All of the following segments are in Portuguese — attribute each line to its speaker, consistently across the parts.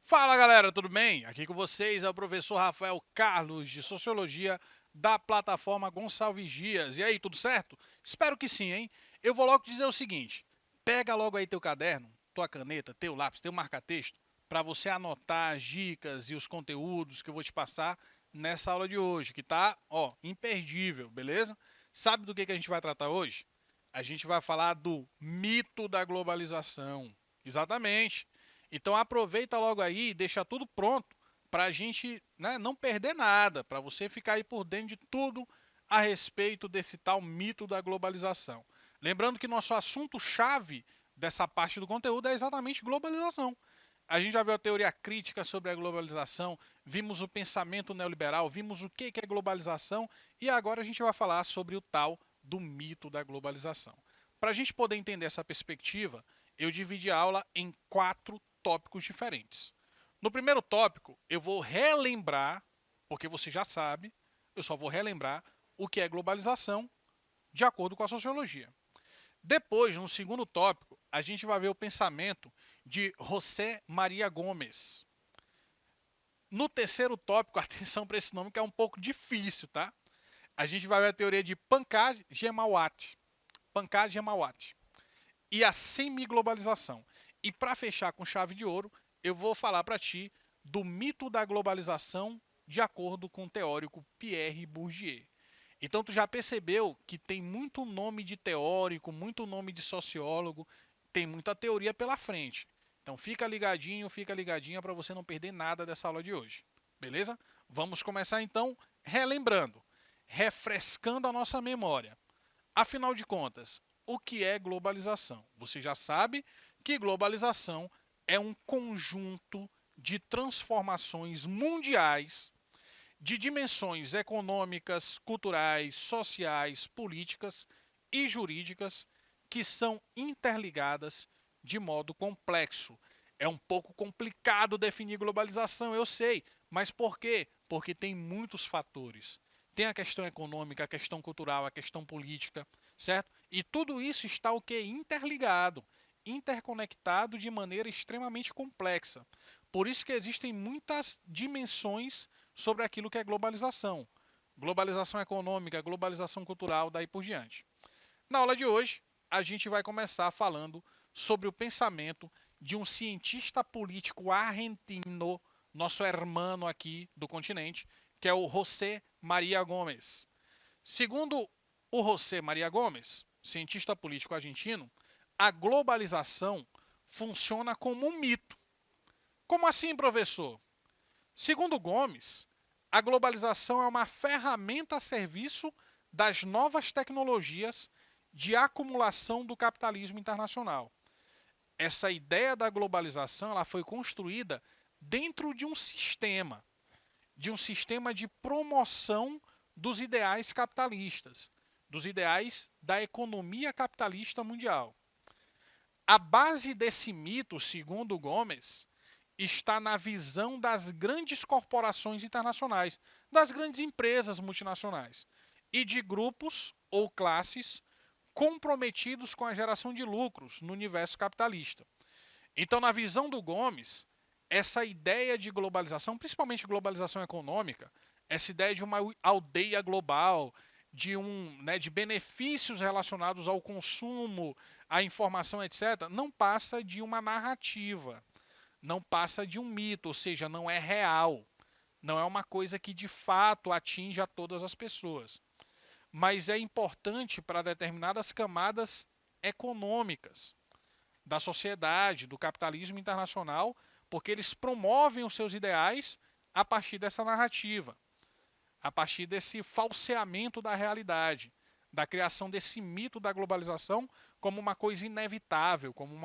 Speaker 1: Fala galera, tudo bem? Aqui com vocês é o professor Rafael Carlos de Sociologia da plataforma Gonçalves Dias. E aí, tudo certo? Espero que sim, hein? Eu vou logo dizer o seguinte, pega logo aí teu caderno, tua caneta, teu lápis, teu marca-texto, para você anotar as dicas e os conteúdos que eu vou te passar nessa aula de hoje, que tá, imperdível, beleza? Sabe do que a gente vai tratar hoje? A gente vai falar do mito da globalização. Exatamente. Então aproveita logo aí e deixa tudo pronto para a gente, né, não perder nada, para você ficar aí por dentro de tudo a respeito desse tal mito da globalização. Lembrando que nosso assunto-chave dessa parte do conteúdo é exatamente globalização. A gente já viu a teoria crítica sobre a globalização, vimos o pensamento neoliberal, vimos o que é globalização e agora a gente vai falar sobre o tal do mito da globalização. Para a gente poder entender essa perspectiva, eu dividi a aula em 4 tópicos diferentes. No primeiro tópico, eu vou relembrar, porque você já sabe, eu só vou relembrar o que é globalização de acordo com a sociologia. Depois, no segundo tópico, a gente vai ver o pensamento de José Maria Gomes. No terceiro tópico, atenção para esse nome que é um pouco difícil, tá? A gente vai ver a teoria de Pankaj Ghemawat. Pankaj Ghemawat. E a semi-globalização. E para fechar com chave de ouro, eu vou falar para ti do mito da globalização de acordo com o teórico Pierre Bourdieu. Então tu já percebeu que tem muito nome de teórico, muito nome de sociólogo, tem muita teoria pela frente. Então fica ligadinha para você não perder nada dessa aula de hoje. Beleza? Vamos começar então relembrando, refrescando a nossa memória. Afinal de contas, o que é globalização? Você já sabe que globalização é um conjunto de transformações mundiais de dimensões econômicas, culturais, sociais, políticas e jurídicas que são interligadas de modo complexo. É um pouco complicado definir globalização, eu sei, mas por quê? Porque tem muitos fatores. Tem a questão econômica, a questão cultural, a questão política, certo? E tudo isso está o que? Interligado, interconectado de maneira extremamente complexa. Por isso que existem muitas dimensões sobre aquilo que é globalização. Globalização econômica, globalização cultural, daí por diante. Na aula de hoje, a gente vai começar falando sobre o pensamento de um cientista político argentino, nosso hermano aqui do continente, que é o José Maria Gomes. Segundo o José Maria Gomes, cientista político argentino, a globalização funciona como um mito. Como assim, professor? Segundo Gomes, a globalização é uma ferramenta a serviço das novas tecnologias de acumulação do capitalismo internacional. Essa ideia da globalização ela foi construída dentro de um sistema de promoção dos ideais capitalistas, dos ideais da economia capitalista mundial. A base desse mito, segundo Gomes, está na visão das grandes corporações internacionais, das grandes empresas multinacionais e de grupos ou classes comprometidos com a geração de lucros no universo capitalista. Então, na visão do Gomes, essa ideia de globalização, principalmente globalização econômica, essa ideia de uma aldeia global, de benefícios relacionados ao consumo, à informação, etc., não passa de uma narrativa, não passa de um mito, ou seja, não é real, não é uma coisa que de fato atinge a todas as pessoas. Mas é importante para determinadas camadas econômicas da sociedade, do capitalismo internacional, porque eles promovem os seus ideais a partir dessa narrativa, a partir desse falseamento da realidade, da criação desse mito da globalização como uma coisa inevitável, como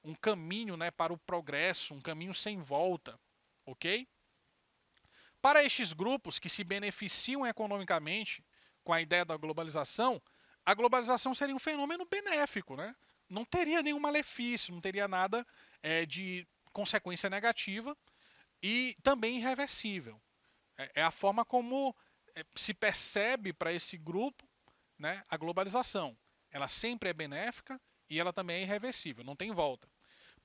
Speaker 1: um caminho, né, para o progresso, um caminho sem volta, ok? Para estes grupos que se beneficiam economicamente com a ideia da globalização, a globalização seria um fenômeno benéfico, né? Não teria nenhum malefício, não teria nada de consequência negativa e também irreversível. É a forma como se percebe para esse grupo, né, a globalização. Ela sempre é benéfica e ela também é irreversível, não tem volta.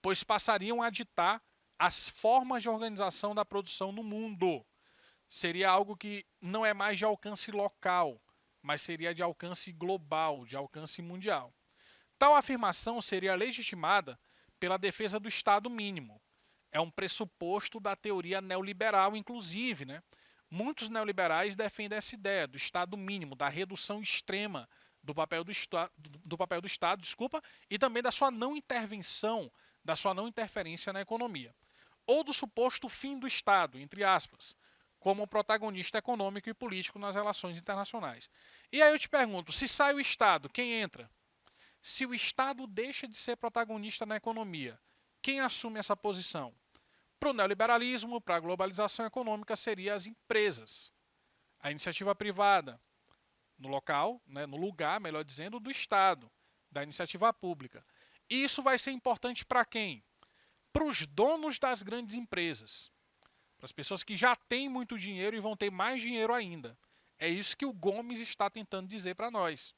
Speaker 1: Pois passariam a ditar as formas de organização da produção no mundo. Seria algo que não é mais de alcance local, mas seria de alcance global, de alcance mundial. Tal afirmação seria legitimada pela defesa do Estado mínimo. É um pressuposto da teoria neoliberal, inclusive, né? Muitos neoliberais defendem essa ideia do Estado mínimo, da redução extrema do papel do Estado, desculpa, e também da sua não intervenção, da sua não interferência na economia. Ou do suposto fim do Estado, entre aspas, como protagonista econômico e político nas relações internacionais. E aí eu te pergunto, se sai o Estado, quem entra? Se o Estado deixa de ser protagonista na economia, quem assume essa posição? Para o neoliberalismo, para a globalização econômica, seriam as empresas. A iniciativa privada, no local, né, no lugar, melhor dizendo, do Estado, da iniciativa pública. E isso vai ser importante para quem? Para os donos das grandes empresas. Para as pessoas que já têm muito dinheiro e vão ter mais dinheiro ainda. É isso que o Gomes está tentando dizer para nós.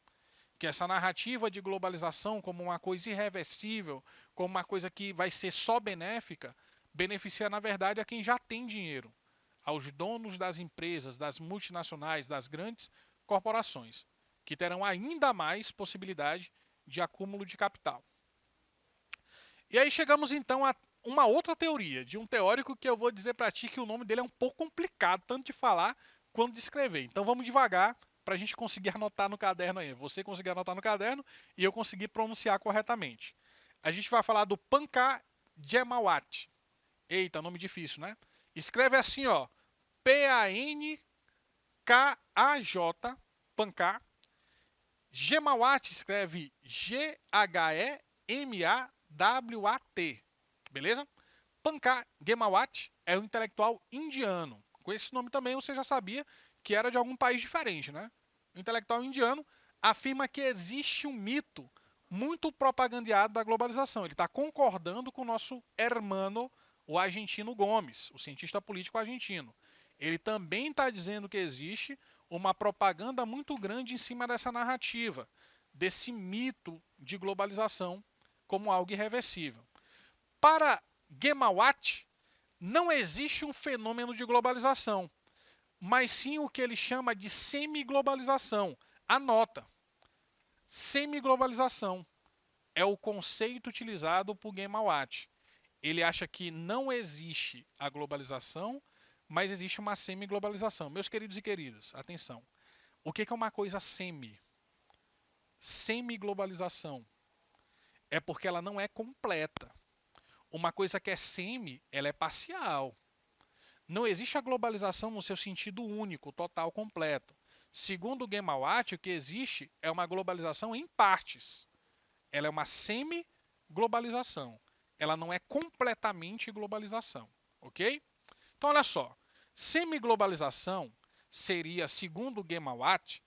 Speaker 1: Que essa narrativa de globalização como uma coisa irreversível, como uma coisa que vai ser só benéfica, beneficia, na verdade, a quem já tem dinheiro, aos donos das empresas, das multinacionais, das grandes corporações, que terão ainda mais possibilidade de acúmulo de capital. E aí chegamos então a uma outra teoria, de um teórico que eu vou dizer para ti que o nome dele é um pouco complicado, tanto de falar quanto de escrever. Então vamos devagar para a gente conseguir anotar no caderno aí. Você conseguir anotar no caderno e eu conseguir pronunciar corretamente. A gente vai falar do Pankaj Ghemawat. Eita, nome difícil, né? Escreve assim, ó. P-A-N-K-A-J, Pankaj. Ghemawat escreve G-H-E-M-A-W-A-T. Beleza? Pankaj Ghemawat é um intelectual indiano. Com esse nome também você já sabia que era de algum país diferente, né? O intelectual indiano afirma que existe um mito muito propagandeado da globalização. Ele está concordando com o nosso hermano, o argentino Gomes, o cientista político argentino. Ele também está dizendo que existe uma propaganda muito grande em cima dessa narrativa, desse mito de globalização como algo irreversível. Para Ghemawat, não existe um fenômeno de globalização, mas sim o que ele chama de semiglobalização. Anota. Semiglobalização é o conceito utilizado por Ghemawat. Ele acha que não existe a globalização, mas existe uma semiglobalização. Meus queridos e queridas, atenção. O que é uma coisa semi? Semiglobalização é porque ela não é completa. Uma coisa que é semi, ela é parcial. Não existe a globalização no seu sentido único, total, completo. Segundo o Ghemawat, o que existe é uma globalização em partes. Ela é uma semi-globalização. Ela não é completamente globalização. Ok? Então, olha só. Semi-globalização seria, segundo o Ghemawat,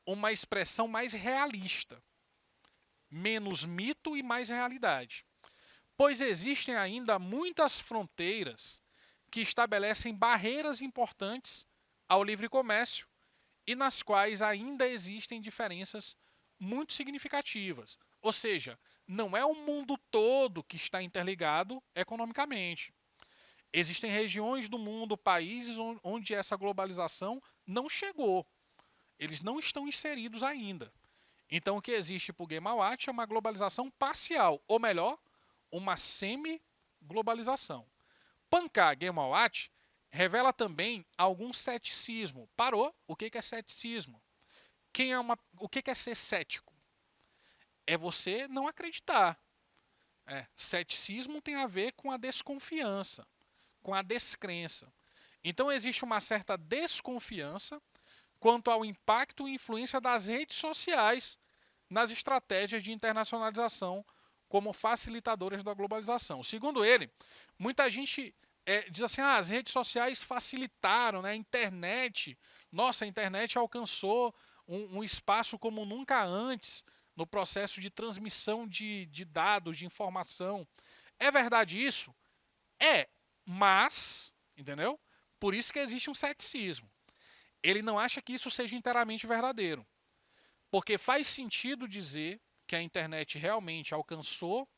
Speaker 1: uma expressão mais realista. Menos mito e mais realidade. Pois existem ainda muitas fronteiras que estabelecem barreiras importantes ao livre comércio e nas quais ainda existem diferenças muito significativas. Ou seja, não é o mundo todo que está interligado economicamente. Existem regiões do mundo, países onde essa globalização não chegou. Eles não estão inseridos ainda. Então, o que existe para o Ghemawat é uma globalização parcial, ou melhor, uma semi-globalização. Pankaj Ghemawat revela também algum ceticismo. Parou? O que é ceticismo? O que é ser cético? É você não acreditar. Ceticismo tem a ver com a desconfiança, com a descrença. Então existe uma certa desconfiança quanto ao impacto e influência das redes sociais nas estratégias de internacionalização como facilitadoras da globalização. Segundo ele, muita gente diz assim, as redes sociais facilitaram, né? A internet, nossa, a internet alcançou um espaço como nunca antes no processo de transmissão de dados, de informação. É verdade isso? É, mas, entendeu? Por isso que existe um ceticismo. Ele não acha que isso seja inteiramente verdadeiro. Porque faz sentido dizer que a internet realmente alcançou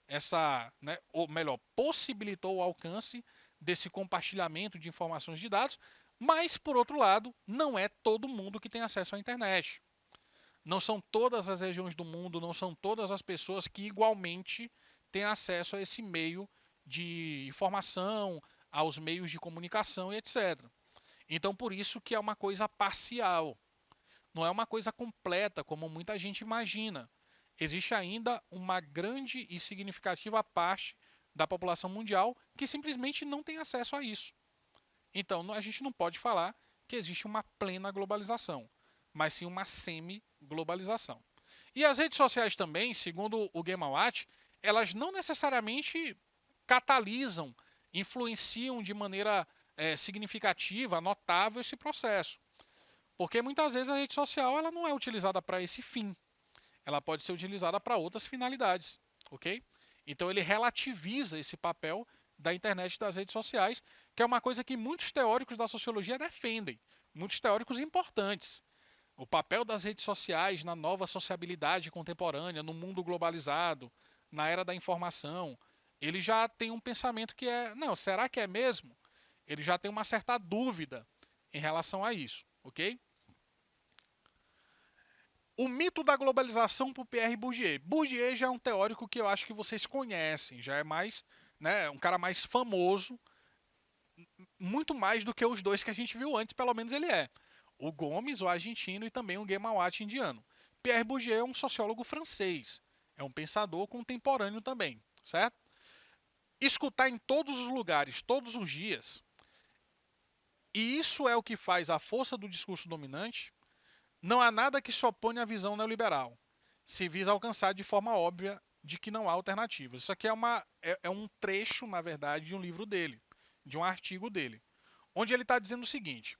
Speaker 1: essa, né, ou melhor, possibilitou o alcance desse compartilhamento de informações de dados, mas, por outro lado, não é todo mundo que tem acesso à internet. Não são todas as regiões do mundo, não são todas as pessoas que igualmente têm acesso a esse meio de informação, aos meios de comunicação e etc. Então, por isso que é uma coisa parcial. Não é uma coisa completa, como muita gente imagina. Existe ainda uma grande e significativa parte da população mundial que simplesmente não tem acesso a isso. Então, a gente não pode falar que existe uma plena globalização, mas sim uma semi-globalização. E as redes sociais também, segundo o Game Watch, elas não necessariamente catalisam, influenciam de maneira significativa, notável esse processo. Porque muitas vezes a rede social ela não é utilizada para esse fim. Ela pode ser utilizada para outras finalidades, ok? Então ele relativiza esse papel da internet e das redes sociais, que é uma coisa que muitos teóricos da sociologia defendem, muitos teóricos importantes. O papel das redes sociais na nova sociabilidade contemporânea, no mundo globalizado, na era da informação, ele já tem um pensamento que é, não, será que é mesmo? Ele já tem uma certa dúvida em relação a isso, ok? O mito da globalização por Pierre Bourdieu. Bourdieu já é um teórico que eu acho que vocês conhecem, já é mais, né, um cara mais famoso, muito mais do que os dois que a gente viu antes, pelo menos ele é. O Gomes, o argentino, e também o Guémawat indiano. Pierre Bourdieu é um sociólogo francês, é um pensador contemporâneo também, certo? Escutar em todos os lugares, todos os dias, e isso é o que faz a força do discurso dominante. Não há nada que se opõe à visão neoliberal. Se visa alcançar de forma óbvia de que não há alternativas. Isso aqui é um trecho, na verdade, de um livro dele, de um artigo dele, onde ele está dizendo o seguinte: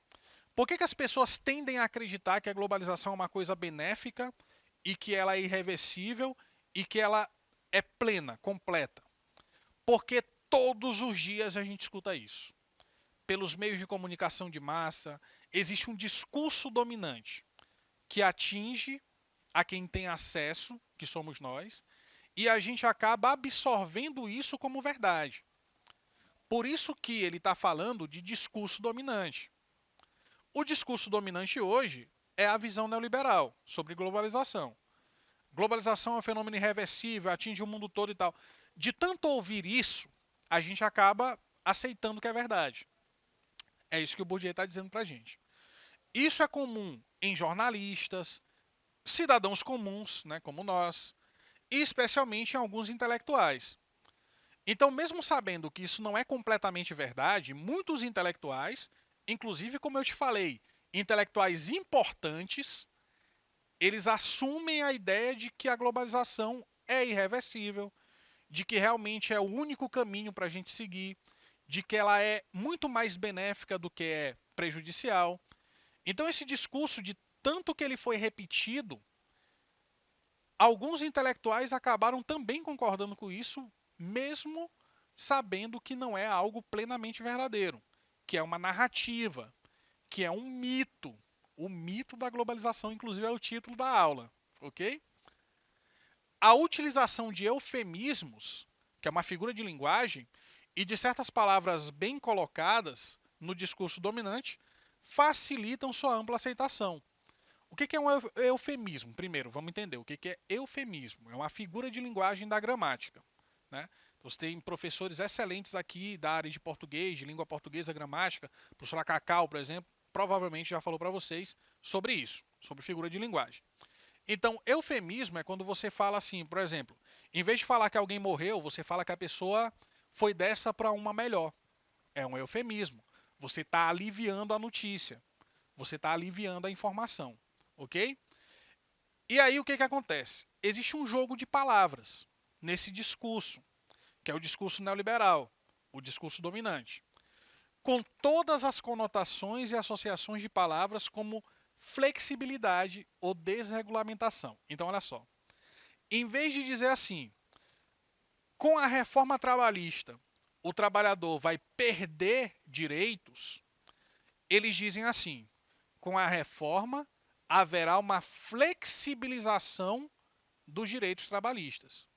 Speaker 1: por que as pessoas tendem a acreditar que a globalização é uma coisa benéfica e que ela é irreversível e que ela é plena, completa? Porque todos os dias a gente escuta isso. Pelos meios de comunicação de massa, existe um discurso dominante que atinge a quem tem acesso, que somos nós, e a gente acaba absorvendo isso como verdade. Por isso que ele está falando de discurso dominante. O discurso dominante hoje é a visão neoliberal sobre globalização. Globalização é um fenômeno irreversível, atinge o mundo todo e tal. De tanto ouvir isso, a gente acaba aceitando que é verdade. É isso que o Bourdieu está dizendo para a gente. Isso é comum em jornalistas, cidadãos comuns, né, como nós, e especialmente em alguns intelectuais. Então, mesmo sabendo que isso não é completamente verdade, muitos intelectuais, inclusive, como eu te falei, intelectuais importantes, eles assumem a ideia de que a globalização é irreversível, de que realmente é o único caminho para a gente seguir, de que ela é muito mais benéfica do que é prejudicial. Então, esse discurso, de tanto que ele foi repetido, alguns intelectuais acabaram também concordando com isso, mesmo sabendo que não é algo plenamente verdadeiro, que é uma narrativa, que é um mito. O mito da globalização, inclusive, é o título da aula, ok? A utilização de eufemismos, que é uma figura de linguagem, e de certas palavras bem colocadas no discurso dominante, facilitam sua ampla aceitação. O que é um eufemismo? Primeiro, vamos entender o que é eufemismo. É uma figura de linguagem da gramática, né? Então, você tem professores excelentes aqui da área de português, de língua portuguesa, gramática. A professora Cacau, por exemplo, provavelmente já falou para vocês sobre isso, sobre figura de linguagem. Então, eufemismo é quando você fala assim, por exemplo, em vez de falar que alguém morreu, você fala que a pessoa foi dessa para uma melhor. É um eufemismo. Você está aliviando a notícia. Você está aliviando a informação. Ok? E aí o que acontece? Existe um jogo de palavras nesse discurso, que é o discurso neoliberal, o discurso dominante, com todas as conotações e associações de palavras como flexibilidade ou desregulamentação. Então, olha só. Em vez de dizer assim, com a reforma trabalhista, o trabalhador vai perder direitos, Eles dizem assim: com a reforma haverá uma flexibilização dos direitos trabalhistas.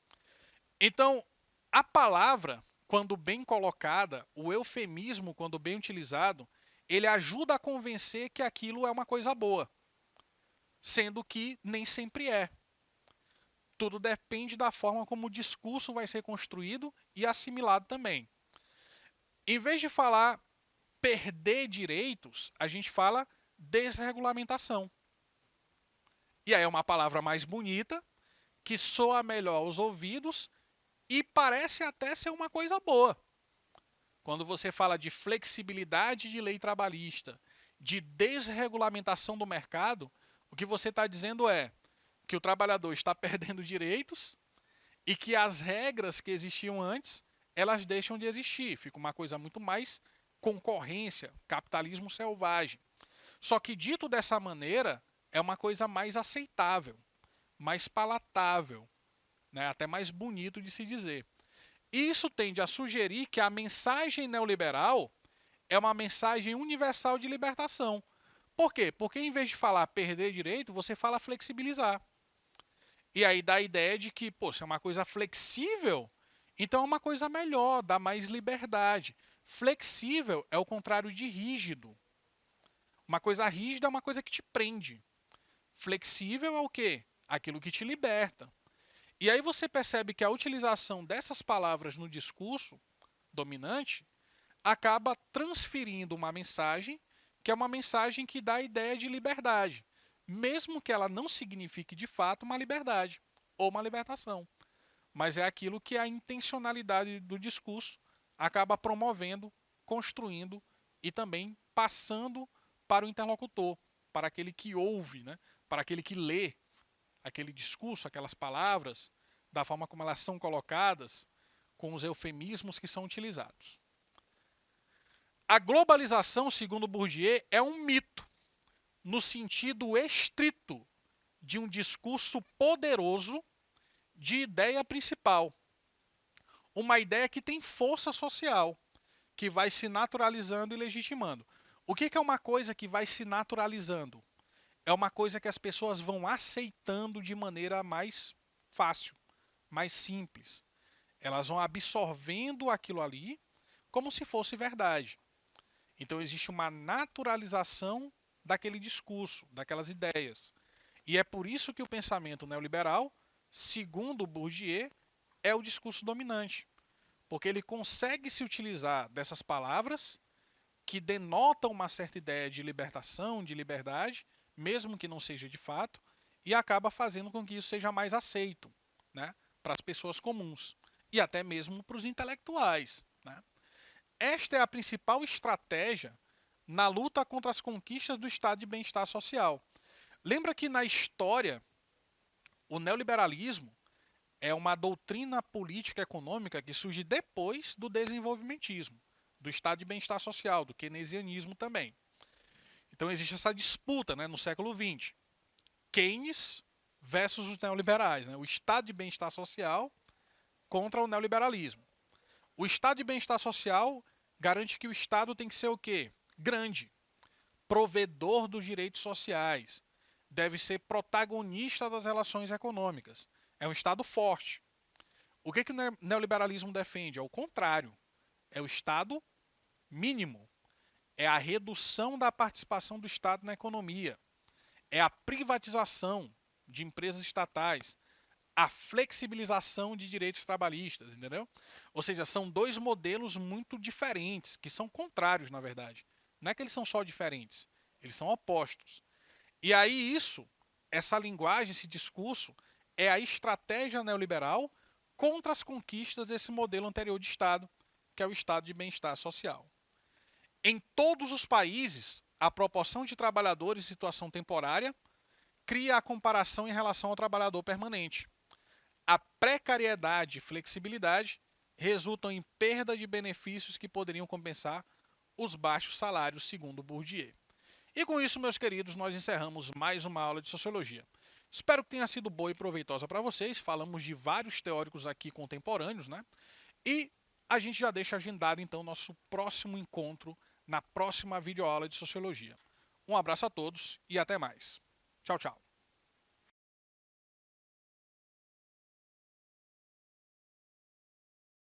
Speaker 1: Então, a palavra, quando bem colocada, o eufemismo, quando bem utilizado, ele ajuda a convencer que aquilo é uma coisa boa, sendo que nem sempre é. Tudo depende da forma como o discurso vai ser construído e assimilado também. Em vez de falar perder direitos, a gente fala desregulamentação. E aí é uma palavra mais bonita, que soa melhor aos ouvidos e parece até ser uma coisa boa. Quando você fala de flexibilidade de lei trabalhista, de desregulamentação do mercado, o que você está dizendo é que o trabalhador está perdendo direitos e que as regras que existiam antes, elas deixam de existir. Fica uma coisa muito mais concorrência, capitalismo selvagem. Só que dito dessa maneira, é uma coisa mais aceitável, mais palatável, né? Até mais bonito de se dizer. Isso tende a sugerir que a mensagem neoliberal é uma mensagem universal de libertação. Por quê? Porque em vez de falar perder direito, você fala flexibilizar. E aí dá a ideia de que, pô, se é uma coisa flexível, então é uma coisa melhor, dá mais liberdade. Flexível é o contrário de rígido. Uma coisa rígida é uma coisa que te prende. Flexível é o quê? Aquilo que te liberta. E aí você percebe que a utilização dessas palavras no discurso dominante acaba transferindo uma mensagem que é uma mensagem que dá a ideia de liberdade, mesmo que ela não signifique de fato uma liberdade ou uma libertação. Mas é aquilo que a intencionalidade do discurso acaba promovendo, construindo e também passando para o interlocutor, para aquele que ouve, né? Para aquele que lê aquele discurso, aquelas palavras, da forma como elas são colocadas, com os eufemismos que são utilizados. A globalização, segundo Bourdieu, é um mito, no sentido estrito de um discurso poderoso de ideia principal. Uma ideia que tem força social, que vai se naturalizando e legitimando. O que é uma coisa que vai se naturalizando? É uma coisa que as pessoas vão aceitando de maneira mais fácil, mais simples. Elas vão absorvendo aquilo ali como se fosse verdade. Então existe uma naturalização daquele discurso, daquelas ideias. E é por isso que o pensamento neoliberal, segundo Bourdieu, é o discurso dominante. Porque ele consegue se utilizar dessas palavras que denotam uma certa ideia de libertação, de liberdade, mesmo que não seja de fato, e acaba fazendo com que isso seja mais aceito, né, para as pessoas comuns e até mesmo para os intelectuais, né? Esta é a principal estratégia na luta contra as conquistas do estado de bem-estar social. Lembra que na história o neoliberalismo é uma doutrina política econômica que surge depois do desenvolvimentismo, do estado de bem-estar social, do keynesianismo também. Então existe essa disputa, né, no século XX. Keynes versus os neoliberais, né, o estado de bem-estar social contra o neoliberalismo. O estado de bem-estar social garante que o Estado tem que ser o quê? Grande, provedor dos direitos sociais, deve ser protagonista das relações econômicas. É um Estado forte. O que o neoliberalismo defende? É o contrário. É o Estado mínimo. É a redução da participação do Estado na economia. É a privatização de empresas estatais. A flexibilização de direitos trabalhistas, entendeu? Ou seja, são dois modelos muito diferentes, que são contrários, na verdade. Não é que eles são só diferentes, eles são opostos. E aí essa linguagem, esse discurso, é a estratégia neoliberal contra as conquistas desse modelo anterior de Estado, que é o Estado de bem-estar social. Em todos os países, a proporção de trabalhadores em situação temporária cria a comparação em relação ao trabalhador permanente. A precariedade e flexibilidade resultam em perda de benefícios que poderiam compensar os baixos salários, segundo Bourdieu. E com isso, meus queridos, nós encerramos mais uma aula de Sociologia. Espero que tenha sido boa e proveitosa para vocês. Falamos de vários teóricos aqui contemporâneos, né? E a gente já deixa agendado, então, nosso próximo encontro na próxima videoaula de Sociologia. Um abraço a todos e até mais. Tchau, tchau.